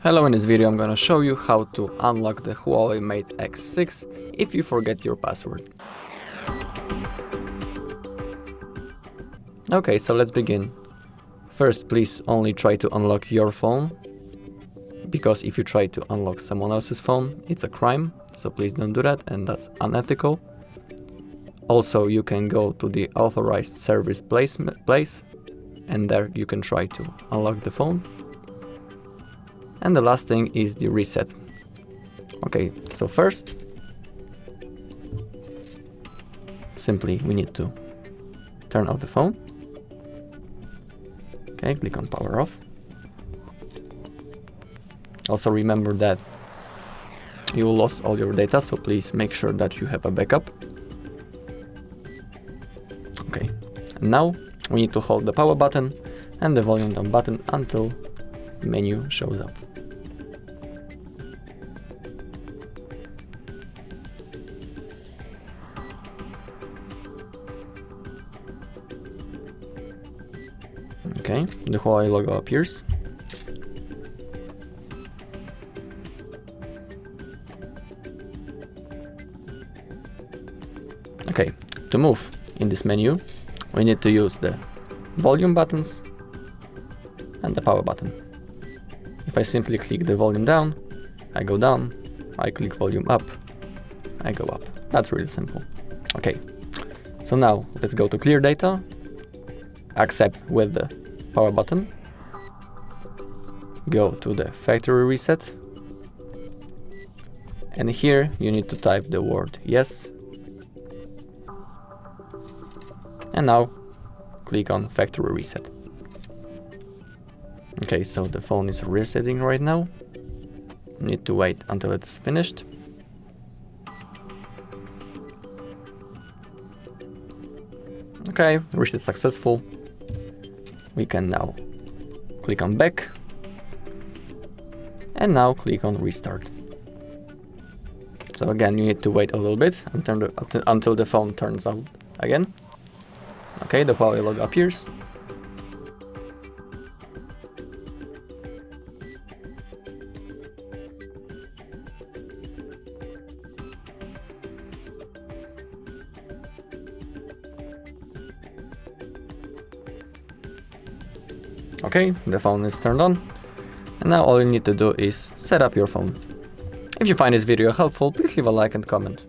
Hello, in this video I'm gonna show you how to unlock the Huawei Mate X6 if you forget your password. Okay, so let's begin. First, please only try to unlock your phone, because if you try to unlock someone else's phone, it's a crime, so please don't do that, and that's unethical. Also, you can go to the authorized service place, and there you can try to unlock the phone. And the last thing is the reset. Okay, so first, simply we need to turn off the phone. Okay, click on power off. Also remember that you lost all your data, so please make sure that you have a backup. Okay, and now we need to hold the power button and the volume down button until the menu shows up. Okay, the Huawei logo appears. Okay, to move in this menu, we need to use the volume buttons and the power button. If I simply click the volume down, I go down. I click volume up, I go up. That's really simple. Okay, so now let's go to clear data, accept with the power button, go to the factory reset, and here you need to type the word yes, and now click on factory reset. Okay, so the phone is resetting right now. Need to wait until it's finished. Okay, reset successful. We can now click on back and now click on restart. So again, you need to wait a little bit until the phone turns out again. Okay, the Huawei logo appears. Okay, the phone is turned on, and now all you need to do is set up your phone. If you find this video helpful, please leave a like and comment.